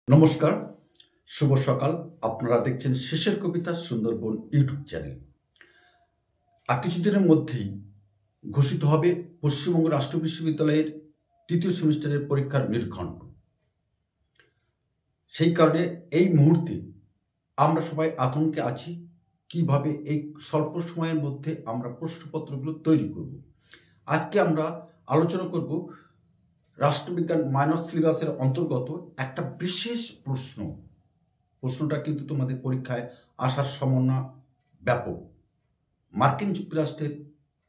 নমস্কার, শুভ সকাল। আপনারা দেখছেন শেষের কবিতা সুন্দরবন ইউটিউব চ্যানেল। আর কিছুদিনের মধ্যেই ঘোষিত হবে পশ্চিমবঙ্গ রাষ্ট্র বিশ্ববিদ্যালয়ের তৃতীয় সেমিস্টারের পরীক্ষার নির্ঘণ্ট। সেই কারণে এই মুহূর্তে আমরা সবাই আতঙ্কে আছি কিভাবে এই স্বল্প সময়ের মধ্যে আমরা প্রশ্নপত্রগুলো তৈরি করব। আজকে আমরা আলোচনা করব রাষ্ট্রবিজ্ঞান মাইনর সিলেবাসের অন্তর্গত একটা বিশেষ প্রশ্নটা কিন্তু তোমাদের পরীক্ষায় আসার সম্ভাবনা ব্যাপক। মার্কিন যুক্তরাষ্ট্রের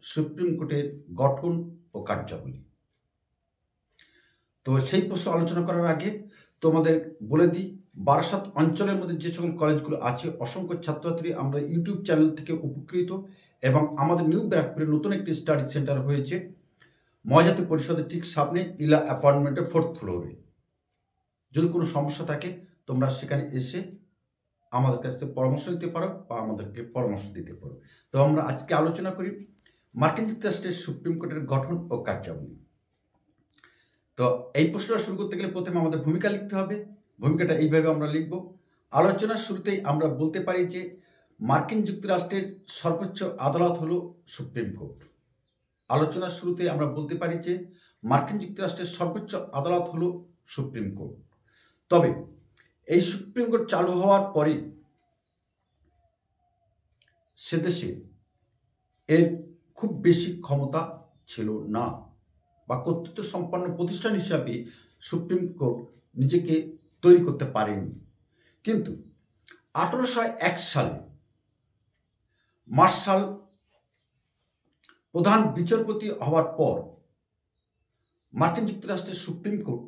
সুপ্রিম কোর্টের গঠন ও কার্যাবলী। তো সেই প্রশ্ন আলোচনা করার আগে তোমাদের বলে দিই, বারাসাত অঞ্চলের মধ্যে যে সকল কলেজগুলো আছে অসংখ্য ছাত্রছাত্রী আমরা ইউটিউব চ্যানেল থেকে উপকৃত, এবং আমাদের নিউ ব্যারাকপুরে নতুন একটি স্টাডি সেন্টার হয়েছে মহাজাতি পরিষদের ঠিক সামনে ইলা অ্যাপার্টমেন্টের 4th ফ্লোরে। যদি কোনো সমস্যা থাকে তোমরা সেখানে এসে আমাদের কাছ থেকে পরামর্শ নিতে পারো বা আমাদেরকে পরামর্শ দিতে পারো। তো আমরা আজকে আলোচনা করি মার্কিন যুক্তরাষ্ট্রের সুপ্রিম কোর্টের গঠন ও কার্যাবলী। তো এই প্রশ্নটা শুরু করতে গেলে প্রথমে আমাদের ভূমিকা লিখতে হবে। ভূমিকাটা এইভাবে আমরা লিখব। আলোচনার শুরুতেই আমরা বলতে পারি যে মার্কিন যুক্তরাষ্ট্রের সর্বোচ্চ আদালত হলো সুপ্রিম কোর্ট। আলোচনার শুরুতে আমরা বলতে পারি যে মার্কিন যুক্তরাষ্ট্রের সর্বোচ্চ আদালত হলো সুপ্রিম কোর্ট। তবে এই সুপ্রিম কোর্ট চালু হওয়ার পরে সে দেশে এর খুব বেশি ক্ষমতা ছিল না, বা কর্তৃত্ব সম্পন্ন প্রতিষ্ঠান হিসাবে সুপ্রিম কোর্ট নিজেকে তৈরি করতে পারেনি। কিন্তু 1801 সালে মার্শাল প্রধান বিচারপতি হওয়ার পর মার্কিন যুক্তরাষ্ট্রের সুপ্রিম কোর্ট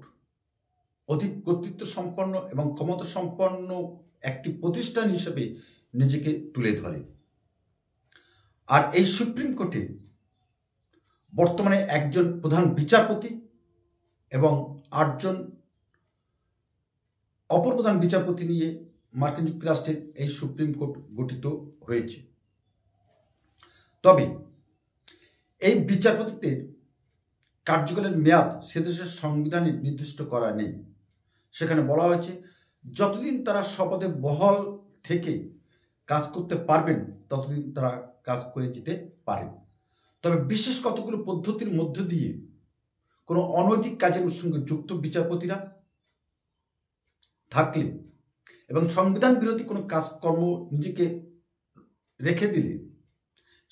অধিক কর্তৃত্ব সম্পন্ন এবং ক্ষমতা সম্পন্ন একটি প্রতিষ্ঠান হিসেবে নিজেকে তুলে ধরে। আর এই সুপ্রিম কোর্টে বর্তমানে একজন প্রধান বিচারপতি এবং 8 জন অপর প্রধান বিচারপতি নিয়ে মার্কিন যুক্তরাষ্ট্রের এই সুপ্রিম কোর্ট গঠিত হয়েছে। তবে এই বিচারপতিদের কার্যকালের মেয়াদ সে দেশের সংবিধানে নির্দিষ্ট করা নেই। সেখানে বলা হয়েছে যতদিন তারা শপথে বহাল থেকে কাজ করতে পারবেন ততদিন তারা কাজ করে যেতে পারেন। তবে বিশেষ কতগুলো পদ্ধতির মধ্য দিয়ে কোনো অনৈতিক কাজের সঙ্গে যুক্ত বিচারপতিরা থাকলে এবং সংবিধান বিরোধী কোনো কাজকর্ম নিজেকে রেখে দিলে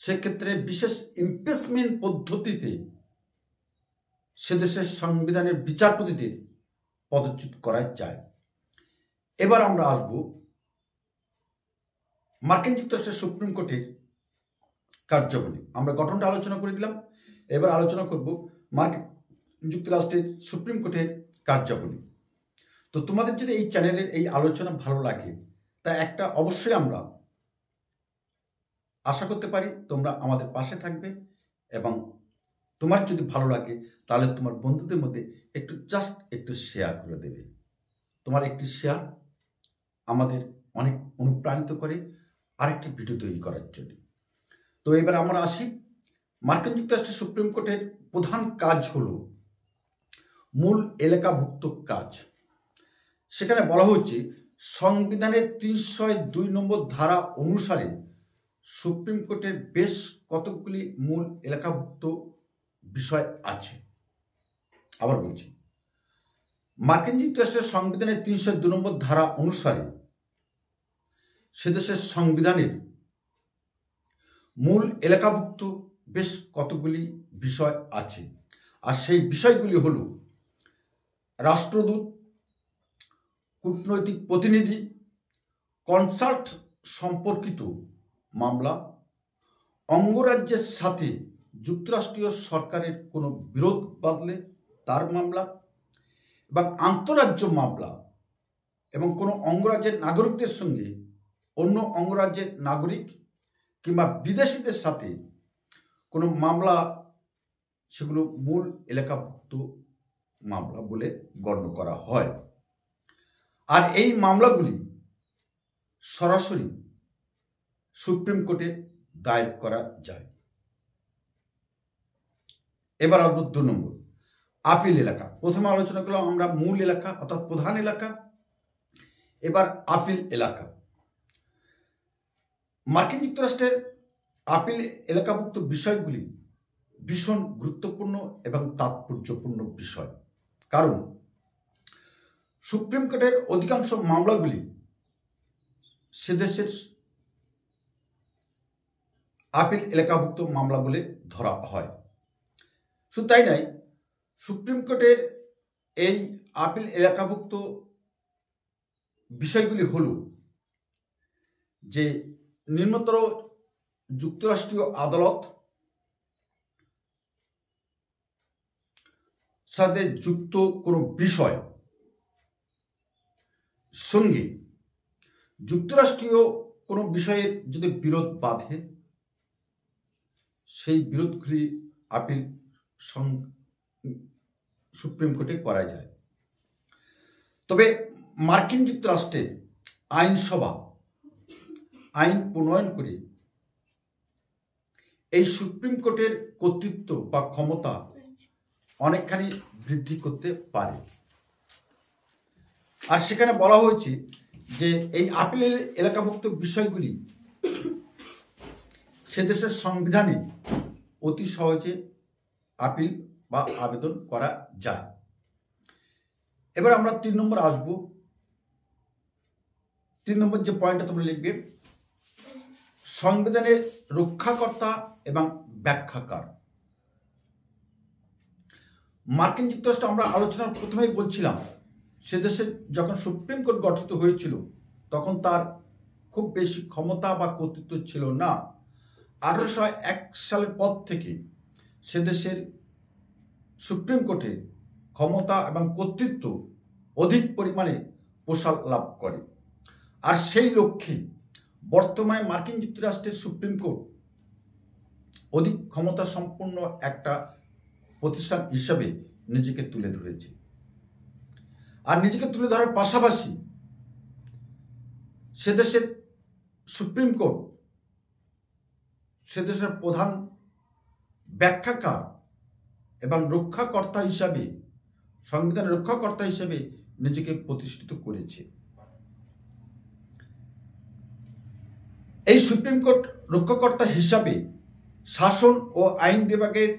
সেক্ষেত্রে বিশেষ ইমপিচমেন্ট পদ্ধতিতে সে দেশের সংবিধানের বিচারপতিদের পদচ্যুত করা যায়। এবার আমরা আসব মার্কিন যুক্তরাষ্ট্রের সুপ্রিম কোর্টের কার্যাবলী। আমরা গঠনটা আলোচনা করে দিলাম, এবার আলোচনা করব মার্কিন যুক্তরাষ্ট্রের সুপ্রিম কোর্টের কার্যাবলী। তো তোমাদের যদি এই চ্যানেলের এই আলোচনা ভালো লাগে তা একটা অবশ্যই আমরা আশা করতে পারি তোমরা আমাদের পাশে থাকবে, এবং তোমার যদি ভালো লাগে তাহলে তোমার বন্ধুদের মধ্যে একটু শেয়ার করে দেবে। তোমার একটি শেয়ার আমাদের অনেক অনুপ্রাণিত করে আরেকটি ভিডিও তৈরি করার জন্য। তো এবার আমরা আসি, মার্কিন যুক্তরাষ্ট্রের সুপ্রিম কোর্টের প্রধান কাজ হলো মূল এলাকাভুক্ত কাজ। সেখানে বলা হচ্ছে সংবিধানের 302 নম্বর ধারা অনুসারে সুপ্রিম কোর্টের বেশ কতগুলি মূল এলাকাভুক্ত বিষয় আছে। আবার বলছি, মার্কিন যুক্তরাষ্ট্রের সংবিধানের 302 নম্বর ধারা অনুসারে সে দেশের সংবিধানের মূল এলাকাভুক্ত বেশ কতগুলি বিষয় আছে। আর সেই বিষয়গুলি হল রাষ্ট্রদূত, কূটনৈতিক প্রতিনিধি, কনসার্ট সম্পর্কিত মামলা, অঙ্গরাজ্যের সাথে যুক্তরাষ্ট্রীয় সরকারের কোনো বিরোধ বাঁধলে তার মামলা, এবং আন্তঃরাজ্য মামলা, এবং কোনো অঙ্গরাজ্যের নাগরিকদের সঙ্গে অন্য অঙ্গরাজ্যের নাগরিক কিংবা বিদেশিদের সাথে কোনো মামলা, সেগুলো মূল এলাকাভুক্ত মামলা বলে গণ্য করা হয়। আর এই মামলাগুলি সরাসরি সুপ্রিম কোর্টে দায়ের করা যায়। এবার আসবো 2 নম্বর, আপিল এলাকা। প্রথমে আলোচনা করলাম আমরা মূল এলাকা অর্থাৎ প্রধান এলাকা, এবার আপিল এলাকা। মার্কিন যুক্তরাষ্ট্রের আপিল এলাকাভুক্ত বিষয়গুলি ভীষণ গুরুত্বপূর্ণ এবং তাৎপর্যপূর্ণ বিষয়, কারণ সুপ্রিম কোর্টের অধিকাংশ মামলাগুলি সে দেশের আপিল এলাকাভুক্ত মামলা বলে ধরা হয়। শুধু তাই নয়, সুপ্রিম কোর্টের এই আপিল এলাকাভুক্ত বিষয়গুলি হল যে নিম্নতর যুক্তরাষ্ট্রীয় আদালত সাথে যুক্ত কোনো বিষয় সঙ্গে যুক্তরাষ্ট্রীয় কোনো বিষয়ের যদি বিরোধ বাধে, সেই বিরোধগুলি আপিল সুপ্রিম কোর্টে করা যায়। তবে মার্কিন যুক্তরাষ্ট্রের আইনসভা আইন প্রণয়ন করে এই সুপ্রিম কোর্টের কর্তৃত্ব বা ক্ষমতা অনেকখানি বৃদ্ধি করতে পারে। আর সেখানে বলা হয়েছে যে এই আপিল এলাকাভুক্ত বিষয়গুলি সে দেশের সংবিধানে অতি সহজে আপিল বা আবেদন করা যায়। এবার আমরা 3 নম্বর আসবো। 3 নম্বর যে পয়েন্টটা তোমরা লিখবে, সংবিধানের রক্ষাকর্তা এবং ব্যাখ্যাকার। মার্কিন যুক্তরাষ্ট্র আমরা আলোচনার প্রথমেই বলছিলাম, সে দেশে যখন সুপ্রিম কোর্ট গঠিত হয়েছিল তখন তার খুব বেশি ক্ষমতা বা কর্তৃত্ব ছিল না। 1801 সালের পর থেকে সে দেশের সুপ্রিম কোর্টের ক্ষমতা এবং কর্তৃত্ব অধিক পরিমাণে প্রসার লাভ করে। আর সেই লক্ষ্যে বর্তমানে মার্কিন যুক্তরাষ্ট্রের সুপ্রিম কোর্ট অধিক ক্ষমতা সম্পন্ন একটা প্রতিষ্ঠান হিসাবে নিজেকে তুলে ধরেছে। আর নিজেকে তুলে ধরার পাশাপাশি সে দেশের সুপ্রিম কোর্ট সে দেশের প্রধান ব্যাখ্যাকার এবং রক্ষাকর্তা হিসাবে, সংবিধান রক্ষাকর্তা হিসাবে নিজেকে প্রতিষ্ঠিত করেছে। এই সুপ্রিম কোর্ট রক্ষাকর্তা হিসাবে শাসন ও আইন বিভাগের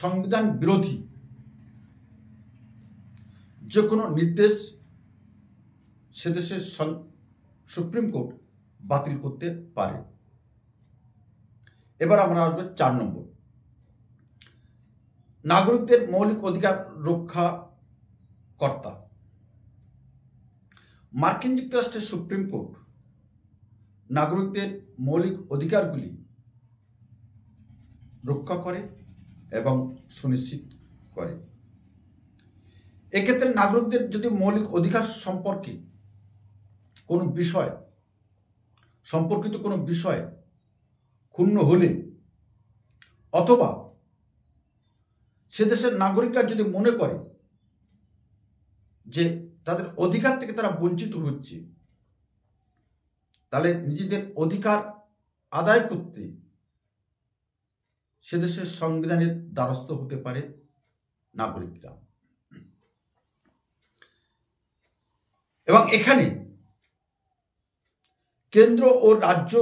সংবিধান বিরোধী যে কোনো নির্দেশ সে দেশের সুপ্রিম কোর্ট বাতিল করতে পারে। এবার আমরা আসবো 4 নম্বর, নাগরিকদের মৌলিক অধিকার রক্ষা কর্তা। মার্কিন যুক্তরাষ্ট্রের সুপ্রিম কোর্ট নাগরিকদের মৌলিক অধিকারগুলি রক্ষা করে এবং সুনিশ্চিত করে। এক্ষেত্রে নাগরিকদের যদি মৌলিক অধিকার সম্পর্কে কোনো বিষয় সম্পর্কিত কোনো বিষয় ক্ষুণ্ণ হলে, অথবা সে দেশের নাগরিকরা যদি মনে করে যে তাদের অধিকার থেকে তারা বঞ্চিত হচ্ছে, তাহলে নিজেদের অধিকার আদায় করতে সে দেশের সংবিধানের দ্বারস্থ হতে পারে নাগরিকরা। এবং এখানে কেন্দ্র ও রাজ্য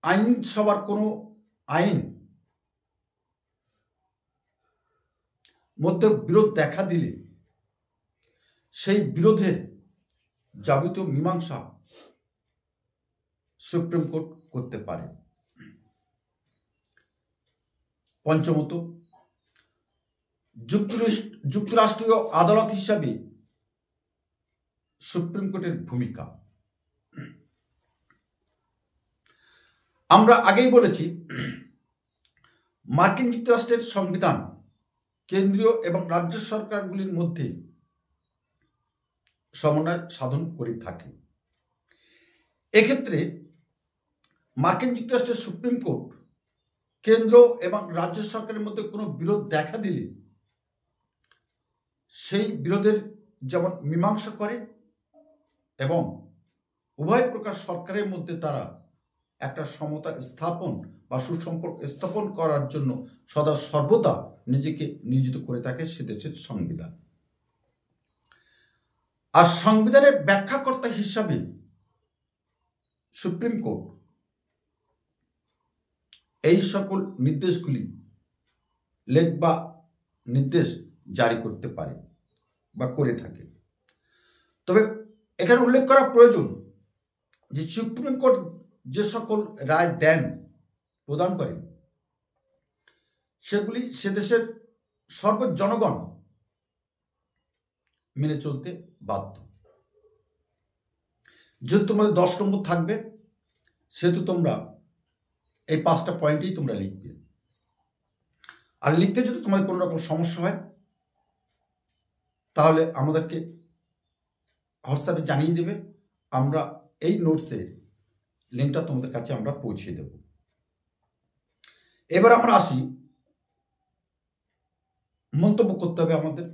আইনসভার কোনো আইন মধ্যে বিরোধ দেখা দিলে সেই বিরোধের যাবতীয় মীমাংসা সুপ্রিম কোর্ট করতে পারে। পঞ্চমত, যুক্তরাষ্ট্রীয় আদালত হিসাবে সুপ্রিম কোর্টের ভূমিকা। আমরা আগেই বলেছি, মার্কিন যুক্তরাষ্ট্রের সংবিধান কেন্দ্রীয় এবং রাজ্য সরকারগুলির মধ্যে সমন্বয় সাধন করে থাকে। এক্ষেত্রে মার্কিন যুক্তরাষ্ট্রের সুপ্রিম কোর্ট কেন্দ্র এবং রাজ্য সরকারের মধ্যে কোনো বিরোধ দেখা দিলে সেই বিরোধের যেমন মীমাংসা করে এবং উভয় প্রকার সরকারের মধ্যে তারা একটা সমতা স্থাপন বা সুসম্পর্ক স্থাপন করার জন্য সদা সর্বদা নিজেকে নিয়োজিত করে থাকে সে দেশের সংবিধান। আর সংবিধানের ব্যাখ্যাকর্তা হিসাবে সুপ্রিম কোর্ট এই সকল নির্দেশগুলি লেখ বা নির্দেশ জারি করতে পারে বা করে থাকে। তবে এখানে উল্লেখ করা প্রয়োজন যে সুপ্রিম কোর্ট যে সকল রায় দেন প্রদান করেন সেগুলি সে দেশের সর্বজনগণ মেনে চলতে বাধ্য। যেহেতু তোমাদের 10 নম্বর থাকবে সেহেতু তোমরা এই 5টা পয়েন্টেই তোমরা লিখবে। আর লিখতে যদি তোমাদের কোনো রকম সমস্যা হয় তাহলে আমাদেরকে হোয়াটসঅ্যাপে জানিয়ে দেবে, আমরা এই নোটসের লিঙ্কটা তোমাদের কাছে আমরা পৌঁছে দেব। এবার আমরা আসি, মন্তব্য করতে হবে আমাদের।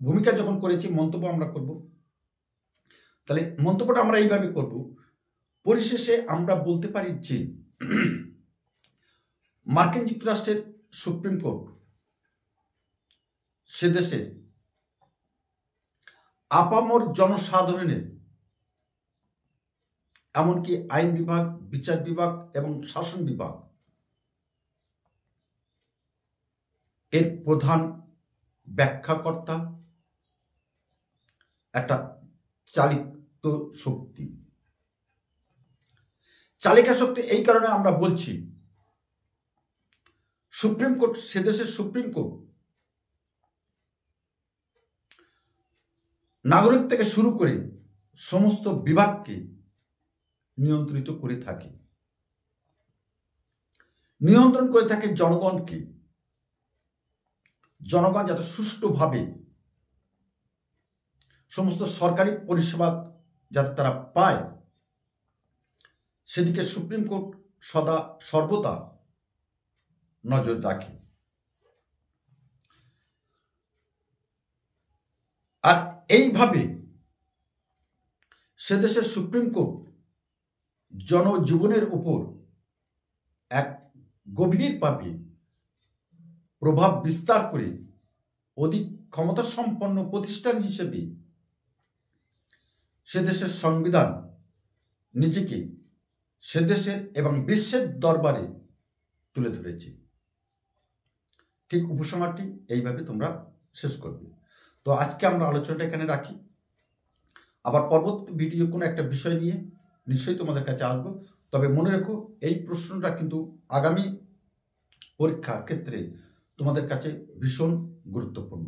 ভূমিকা যখন করেছি মন্তব্য আমরা করব, তাহলে মন্তব্যটা আমরা এইভাবে করব। পরিশেষে আমরা বলতে পারি যে মার্কিন যুক্তরাষ্ট্রের সুপ্রিম কোর্ট সে দেশের আপামর জনসাধারণের, এমনকি আইন বিভাগ, বিচার বিভাগ এবং শাসন বিভাগ এর প্রধান ব্যাখ্যাকর্তা, একটা চালিত শক্তি। চালিকা শক্তি এই কারণে আমরা বলছি, সুপ্রিম কোর্ট সে দেশের সুপ্রিম কোর্ট নাগরিক থেকে শুরু করে সমস্ত বিভাগকে নিয়ন্ত্রিত করে থাকে, নিয়ন্ত্রণ করে থাকে জনগণকে। জনগণ যাতে সুষ্ঠুভাবে সমস্ত সরকারি পরিষেবা যাতে তারা পায় সেদিকে সুপ্রিম কোর্ট সদা সর্বদা নজর রাখে। আর এইভাবে সে দেশের সুপ্রিম কোর্ট জনজীবনের উপর এক গভীরভাবে প্রভাব বিস্তার করে অধিক ক্ষমতা সম্পন্ন প্রতিষ্ঠান হিসেবে সে দেশের সংবিধান নিজেকে সে দেশের এবং বিশ্বের দরবারে তুলে ধরেছে। ঠিক উপসংহারটি এইভাবে তোমরা শেষ করবে। তো আজকে আমরা আলোচনাটা এখানে রাখি, আবার পরবর্তী ভিডিও কোনো একটা বিষয় নিয়ে নিশ্চয়ই তোমাদের কাছে আসবো। তবে মনে রেখো, এই প্রশ্নটা কিন্তু আগামী পরীক্ষার ক্ষেত্রে তোমাদের কাছে ভীষণ গুরুত্বপূর্ণ।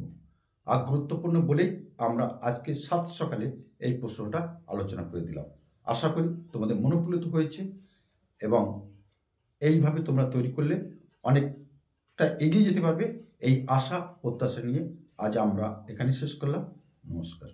আর গুরুত্বপূর্ণ বলেই আমরা আজকে সকালে এই প্রশ্নটা আলোচনা করে দিলাম। আশা করি তোমাদের মনোপ্রীত হয়েছে এবং এইভাবে তোমরা তৈরি করলে অনেকটা এগিয়ে যেতে পারবে। এই আশা প্রত্যাশা নিয়ে আজ আমরা এখানে শেষ করলাম। নমস্কার।